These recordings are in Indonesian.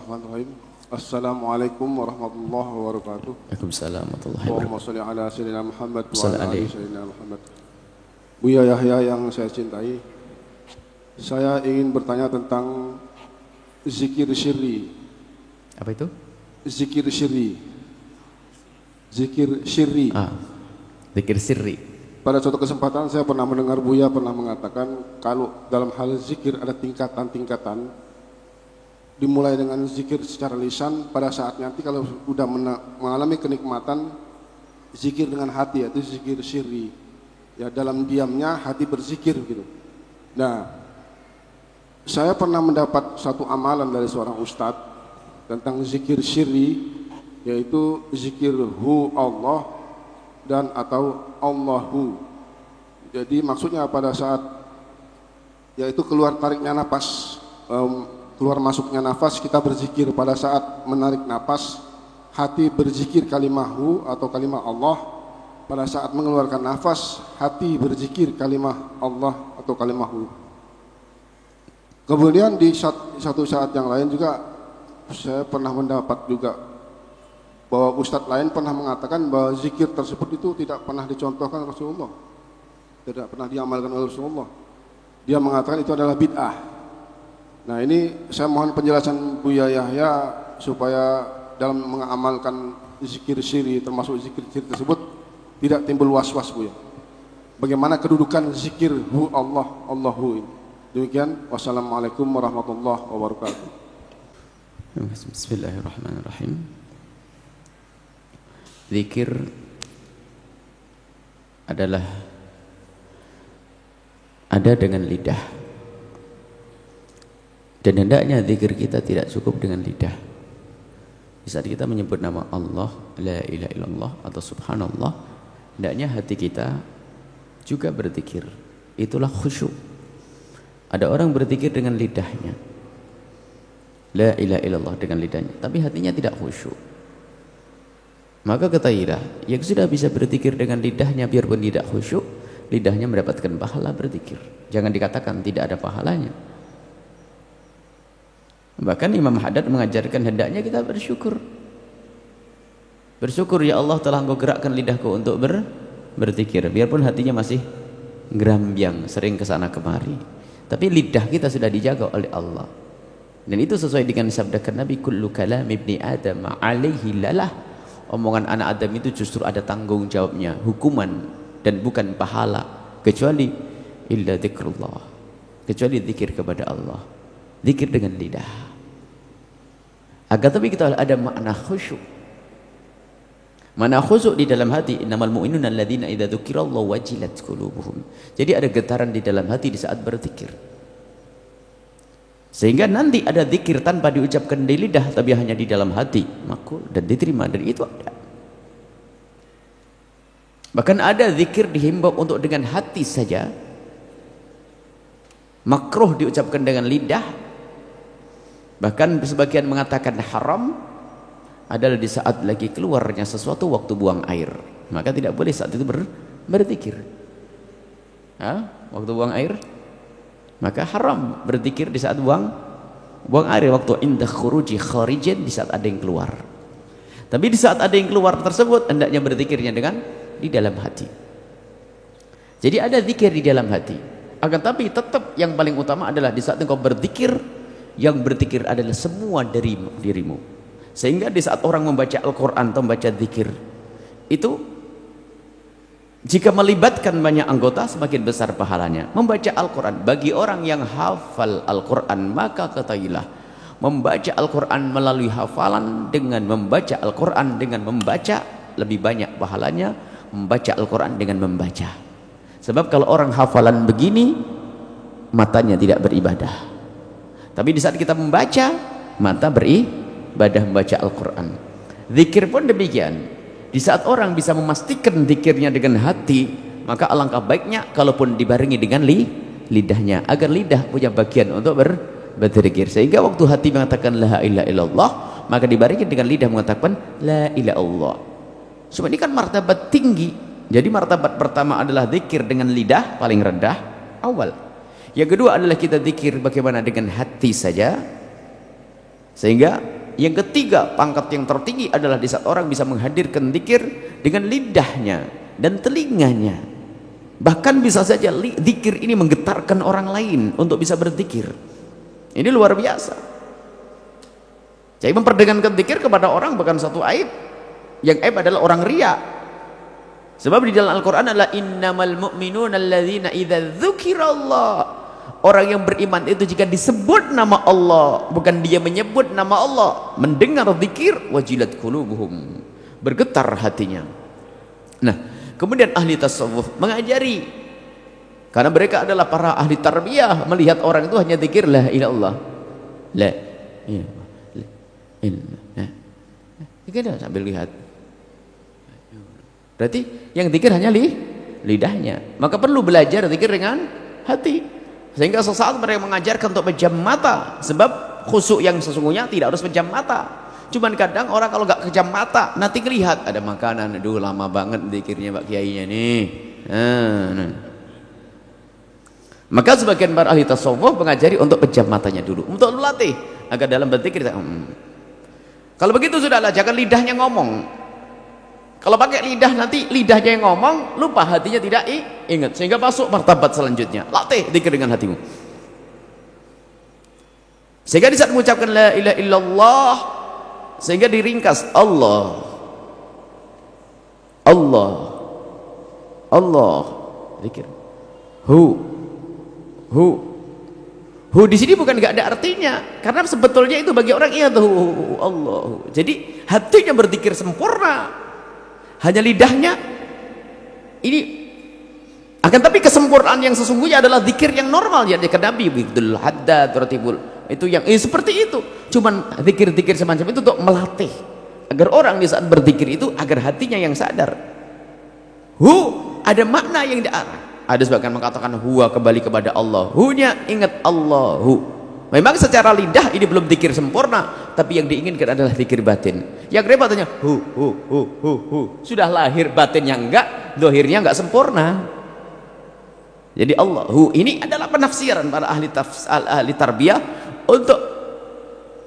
Bismillahirrahmanirrahim. Assalamualaikum warahmatullahi wabarakatuh. Waalaikumsalam warahmatullahi Allahumma wabarakatuh. sholli ala sayyidina Muhammad wa Sallallahu ala ali alaihi. sayyidina Muhammad. Buya Yahya yang saya cintai, saya ingin bertanya tentang zikir syirri. Apa itu? Zikir syirri. Zikir syirri. Zikir sirri. Pada suatu kesempatan saya pernah mendengar Buya pernah mengatakan kalau dalam hal zikir ada tingkatan-tingkatan. Dimulai dengan zikir secara lisan, pada saat nanti kalau sudah mengalami kenikmatan zikir dengan hati, yaitu zikir syirri. Ya, dalam diamnya hati berzikir gitu. Nah, saya pernah mendapat satu amalan dari seorang ustadz tentang zikir syirri, yaitu zikir hu Allah dan atau Allahu. Jadi maksudnya pada saat yaitu keluar tariknya napas, keluar masuknya nafas kita berzikir. Pada saat menarik nafas hati berzikir kalimah hu atau kalimah Allah. Pada saat mengeluarkan nafas hati berzikir kalimah Allah atau kalimah hu. Kemudian di satu saat yang lain juga saya pernah mendapat juga bahwa ustadz lain pernah mengatakan bahwa zikir tersebut itu tidak pernah dicontohkan Rasulullah, tidak pernah diamalkan oleh Rasulullah. Dia mengatakan itu adalah bid'ah. Nah, ini saya mohon penjelasan Buya Yahya supaya dalam mengamalkan zikir syirri termasuk zikir syirri tersebut tidak timbul was-was, Buya. Bagaimana kedudukan zikir hu Allah, Allahu ini. Demikian, wassalamualaikum warahmatullahi wabarakatuh. Bismillahirrahmanirrahim. Zikir adalah ada dengan lidah. Dan hendaknya zikir kita tidak cukup dengan lidah. Di saat kita menyebut nama Allah, la ilaha illallah atau subhanallah, hendaknya hati kita juga berzikir. Itulah khusyuk. Ada orang berzikir dengan lidahnya, la ilaha illallah dengan lidahnya, tapi hatinya tidak khusyuk. Maka ketahuilah, yang sudah bisa berzikir dengan lidahnya biarpun tidak khusyuk, lidahnya mendapatkan pahala berzikir. Jangan dikatakan tidak ada pahalanya. Bahkan Imam Haddad mengajarkan hendaknya kita bersyukur. Bersyukur, ya Allah telah Engkau gerakkan lidahku untuk berzikir. Biarpun hatinya masih gerambyang, sering kesana kemari. Tapi lidah kita sudah dijaga oleh Allah. Dan itu sesuai dengan sabda Nabi, kullu kalam ibni Adam alaihi lalah. Omongan anak Adam itu justru ada tanggung jawabnya, hukuman dan bukan pahala, kecuali illa dzikrullah, kecuali zikir kepada Allah. Zikir dengan lidah. Agar tapi kita ada makna khusyuk. Makna khusyuk di dalam hati, innamal mu'minuna alladzina idza dzukirallahu wajilat qulubuhum. Jadi ada getaran di dalam hati di saat berzikir. Sehingga nanti ada zikir tanpa diucapkan di lidah tapi hanya di dalam hati, makul dan diterima, dan itu ada. Bahkan ada zikir dihimbau untuk dengan hati saja. Makruh diucapkan dengan lidah. Bahkan sebagian mengatakan haram adalah di saat lagi keluarnya sesuatu waktu buang air. Maka tidak boleh saat itu berzikir. Waktu buang air, maka haram berzikir di saat buang air. Waktu indah khuruji kharijan, di saat ada yang keluar. Tapi di saat ada yang keluar tersebut hendaknya berzikirnya dengan di dalam hati. Jadi ada zikir di dalam hati. Akan tapi tetap yang paling utama adalah di saat engkau berzikir, yang berzikir adalah semua dari dirimu. Sehingga di saat orang membaca Al-Quran atau membaca zikir itu, jika melibatkan banyak anggota semakin besar pahalanya. Membaca Al-Quran bagi orang yang hafal Al-Quran, maka ketahuilah membaca Al-Quran melalui hafalan dengan membaca Al-Quran dengan membaca lebih banyak pahalanya membaca Al-Quran dengan membaca. Sebab kalau orang hafalan begini matanya tidak beribadah. Tapi di saat kita membaca, mata beribadah membaca Al-Quran. Zikir pun demikian. Di saat orang bisa memastikan zikirnya dengan hati, maka alangkah baiknya kalaupun dibarengi dengan lidahnya, agar lidah punya bagian untuk berzikir. Sehingga waktu hati mengatakan la ilaha illallah, maka dibarengi dengan lidah mengatakan la ilaha illallah. Sebab ini kan martabat tinggi. Jadi martabat pertama adalah zikir dengan lidah, paling rendah awal. Yang kedua adalah kita zikir bagaimana dengan hati saja, sehingga Yang ketiga, pangkat yang tertinggi adalah di saat orang bisa menghadirkan zikir dengan lidahnya dan telinganya. Bahkan bisa saja zikir ini menggetarkan orang lain untuk bisa berzikir. Ini luar biasa. Jadi memperdengarkan zikir kepada orang bukan satu aib. Yang aib adalah orang riya. Sebab di dalam Al-Quran adalah innamal mu'minuna alladzina idza dzukirallah. Orang yang beriman itu jika disebut nama Allah, bukan dia menyebut nama Allah, mendengar zikir, wajilat qulubuhum, bergetar hatinya. Nah, kemudian ahli tasawuf mengajari, karena mereka adalah para ahli tarbiyah, melihat orang itu hanya zikir la ilaha illallah, la ilaha illallah, kita sambil lihat. Berarti yang zikir hanya lidahnya. Maka perlu belajar zikir dengan hati. Sehingga sesaat mereka mengajarkan untuk pejam mata. Sebab khusyuk yang sesungguhnya tidak harus pejam mata. Cuman kadang orang kalau nggak kejam mata, nanti kelihat ada makanan. Aduh lama banget zikirnya Pak Kiainya nih. Nah. Maka sebagian para ahli tasawuf mengajari untuk pejam matanya dulu. Untuk melatih agar dalam berzikir. Kalau begitu sudahlah, jangan lidahnya ngomong. Kalau pakai lidah nanti lidahnya yang ngomong, lupa hatinya tidak ingat, sehingga masuk martabat selanjutnya. Latih zikir dengan hatimu. Sehingga di saat mengucapkan la ilaha illallah, sehingga diringkas Allah, Allah, Allah, zikir. Hu di sini bukan nggak ada artinya, karena sebetulnya itu bagi orang ingat Allah. Jadi hatinya berzikir sempurna. Hanya lidahnya ini akan, tapi kesempurnaan yang sesungguhnya adalah zikir yang normal ya, ke Nabi bidul haddad ratibul itu yang seperti itu. Cuman zikir-zikir semacam itu untuk melatih agar orang di saat berzikir itu agar hatinya yang sadar. Ada makna yang diarah. Ada sebagian mengatakan huwa kembali kepada Allah. Hu-nya ingat Allahu. Memang secara lidah ini belum zikir sempurna, tapi yang diinginkan adalah zikir batin. Yang repotnya hu. Sudah lahir batinnya enggak, zahirnya enggak sempurna. Jadi Allahu ini adalah penafsiran para ahli tarbiyah untuk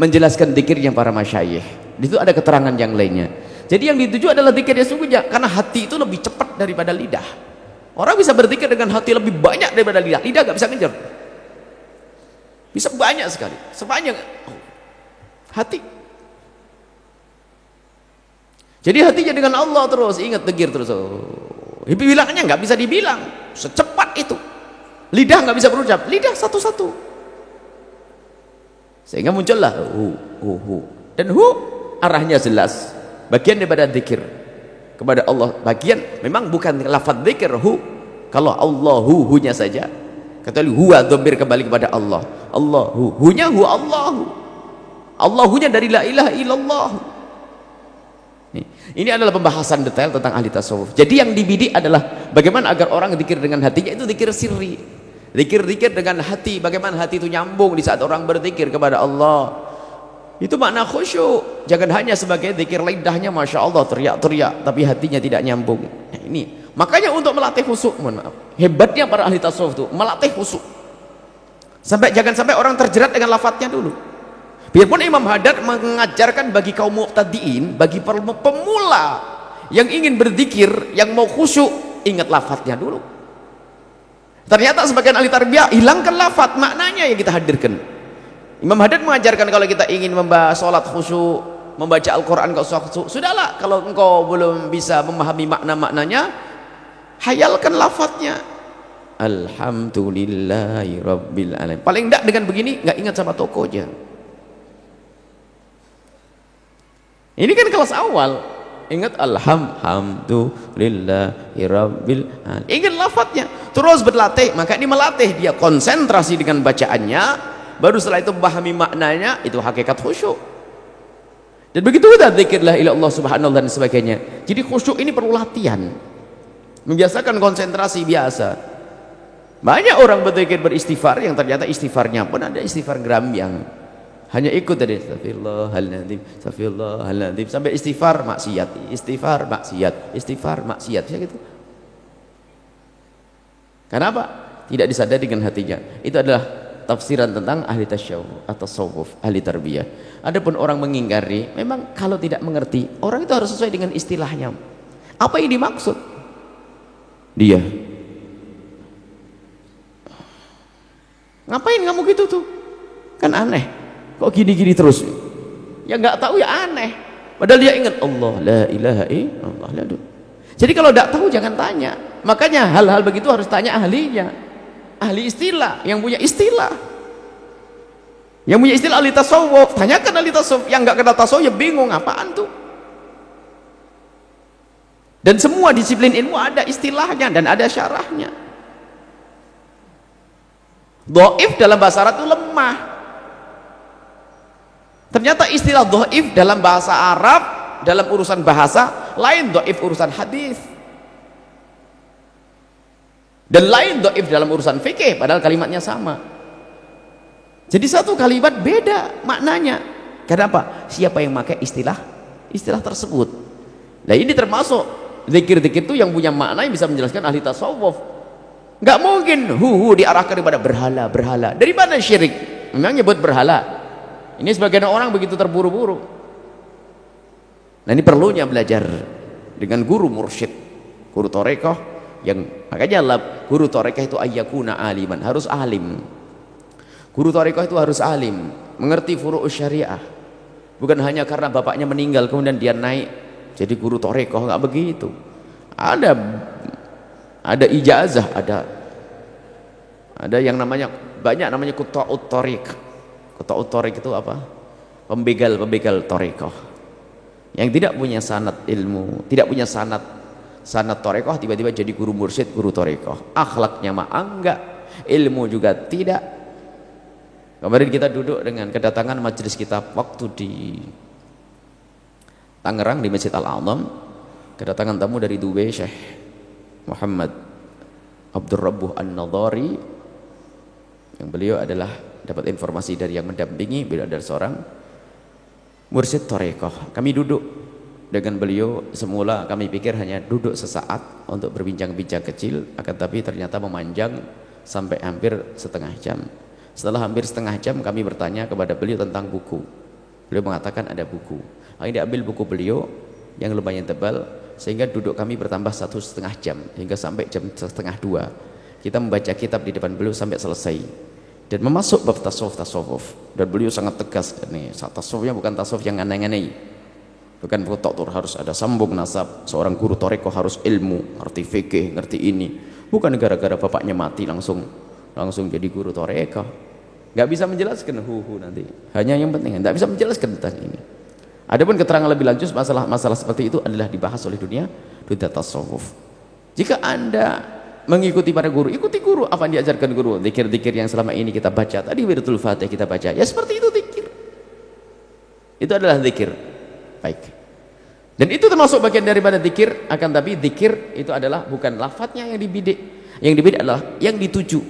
menjelaskan zikirnya para masyayikh. Di situ ada keterangan yang lainnya. Jadi yang dituju adalah zikir yang sungguhnya, karena hati itu lebih cepat daripada lidah. Orang bisa berzikir dengan hati lebih banyak daripada lidah. Lidah enggak bisa ngejar. Bisa banyak sekali, sebanyak hati. Jadi hatinya dengan Allah terus, ingat zikir terus. Bilangnya nggak bisa dibilang, secepat itu. Lidah nggak bisa berucap, lidah satu-satu. Sehingga muncullah dan arahnya jelas. Bagian daripada zikir kepada Allah, bagian memang bukan lafaz zikir kalau Allahu hu-nya saja. Kecuali huwa dhamir kembali kepada Allah. Allahu hunya huwa Allahu. Allahunya dari la ilaha illallah. Ini adalah pembahasan detail tentang ahli tasawuf. Jadi yang dibidik adalah bagaimana agar orang zikir dengan hatinya itu zikir sirri. Zikir-zikir dengan hati, bagaimana hati itu nyambung di saat orang berzikir kepada Allah. Itu makna khusyuk. Jangan hanya sebagai zikir lidahnya masya Allah teriak-teriak, tapi hatinya tidak nyambung. Nah, ini makanya untuk melatih khusyuk, mohon maaf, hebatnya para ahli tasawuf itu melatih khusyuk. Jangan sampai orang terjerat dengan lafadznya dulu. Biarpun Imam Haddad mengajarkan bagi kaum muqtadiin, bagi pemula yang ingin berzikir, yang mau khusyuk, ingat lafadznya dulu. Ternyata sebagian ahli tarbiyah hilangkan lafadz, maknanya yang kita hadirkan. Imam Haddad mengajarkan kalau kita ingin membahas sholat khusyuk, membaca Al-Quran khusyuk, sudahlah, kalau engkau belum bisa memahami makna-maknanya, hayalkan lafadznya. Alhamdulillahi Rabbil Alamin. Paling enggak dengan begini nggak ingat sama tokonya. Ini kan kelas awal. Ingat alhamdulillahi Rabbil Alamin. Ingat lafadznya. Terus berlatih. Maka ini melatih dia konsentrasi dengan bacaannya. Baru setelah itu memahami maknanya, itu hakikat khusyuk. Dan begitu kita zikir la ilaha illallah subhanallah dan sebagainya. Jadi khusyuk ini perlu latihan. Membiasakan konsentrasi biasa. Banyak orang berzikir beristighfar yang ternyata istighfarnya pun ada istighfar gerambyang. Hanya ikut tadi astagfirullahaladzim sampai istighfar maksiat, istighfar maksiat, istighfar maksiat, ya gitu. Kenapa? Tidak disadari dengan hatinya. Itu adalah tafsiran tentang ahli tasyawuf atau tasawuf, ahli tarbiyah. Adapun orang mengingkari, memang kalau tidak mengerti, orang itu harus sesuai dengan istilahnya. Apa yang dimaksud? Dia ngapain kamu gitu tuh? Kan aneh. Kok gini-gini terus? Ya nggak tahu ya aneh. Padahal dia ingat Allah, la ilaha illallah. Jadi kalau tidak tahu jangan tanya. Makanya hal-hal begitu harus tanya ahlinya, ahli istilah, yang punya istilah, ahli tasawuf. Tanyakan ahli tasawuf. Yang nggak kenal tasawuf ya bingung apaan tuh. Dan semua disiplin ilmu ada istilahnya dan ada syarahnya. Dhaif dalam bahasa Arab itu lemah. Ternyata istilah dhaif dalam bahasa Arab, dalam urusan bahasa lain dhaif urusan hadis, dan lain dhaif dalam urusan fikih, padahal kalimatnya sama. Jadi satu kalimat beda maknanya. Kenapa? Siapa yang pakai istilah tersebut? Nah ini termasuk zikir-zikir itu yang punya makna yang bisa menjelaskan ahli tasawuf. Nggak mungkin diarahkan kepada berhala. Dari mana syirik? Memang nyebut berhala. Ini sebagian orang begitu terburu-buru. Nah ini perlunya belajar dengan guru mursyid, guru torekoh, yang makanya guru torekoh itu ayyakuna aliman, harus alim. Guru torekoh itu harus alim, mengerti furu'us syariah. Bukan hanya karena bapaknya meninggal kemudian dia naik jadi guru torekoh, nggak begitu. Ada ijazah, ada yang namanya quta'ut thariq. Quta'ut thariq itu apa? Pembegal torekoh yang tidak punya sanad ilmu, tidak punya sanad torekoh, tiba-tiba jadi guru mursyid, guru torekoh. Akhlaknya mah enggak, ilmu juga tidak. Kemarin kita duduk dengan kedatangan majelis kitab waktu di Tangerang di Masjid Al-A'zam, kedatangan tamu dari Dubai, Syekh Muhammad Abdul Rabbuh An-Nadhari, yang beliau adalah dapat informasi dari yang mendampingi, beliau adalah seorang mursyid torekoh. Kami duduk dengan beliau, semula kami pikir hanya duduk sesaat untuk berbincang-bincang kecil, akan tapi ternyata memanjang sampai hampir setengah jam. Setelah hampir setengah jam kami bertanya kepada beliau tentang buku. Beliau mengatakan ada buku. Akhirnya diambil buku beliau yang lumayan tebal, sehingga duduk kami bertambah 1,5 jam, hingga sampai jam 1:30 kita membaca kitab di depan beliau sampai selesai dan memasuk bab tasawuf. Dan beliau sangat tegas, nih tasawufnya bukan tasawuf yang aneh-aneh, bukan fotok harus ada sambung nasab. Seorang guru toreko harus ilmu, ngerti fikih, ngerti ini, bukan gara-gara bapaknya mati langsung jadi guru toreko. Nggak bisa menjelaskan nanti, hanya yang penting nggak bisa menjelaskan tentang ini. Adapun keterangan lebih lanjut masalah seperti itu adalah dibahas oleh dunia tasawuf. Jika Anda mengikuti para guru, ikuti guru. Apa yang diajarkan guru? Zikir-zikir yang selama ini kita baca, tadi Wiritul Fatih kita baca, ya seperti itu zikir. Itu adalah zikir. Baik. Dan itu termasuk bagian daripada zikir, akan tapi zikir itu adalah bukan lafadznya yang dibidik. Yang dibidik adalah yang dituju,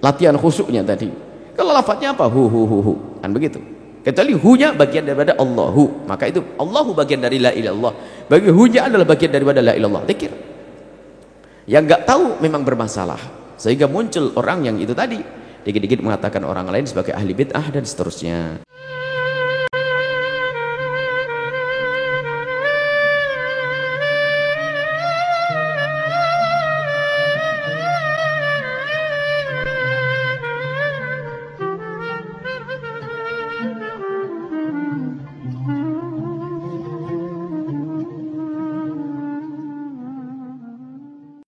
latihan khusyuknya tadi. Kalau lafadznya apa? Hu. Kan begitu. Kecuali hu-nya bagian daripada Allahu, maka itu Allahu bagian dari la ilallah. Bagi hu-nya adalah bagian daripada la ilallah, zikir. Yang nggak tahu memang bermasalah, sehingga muncul orang yang itu tadi dikit-dikit mengatakan orang lain sebagai ahli bid'ah dan seterusnya.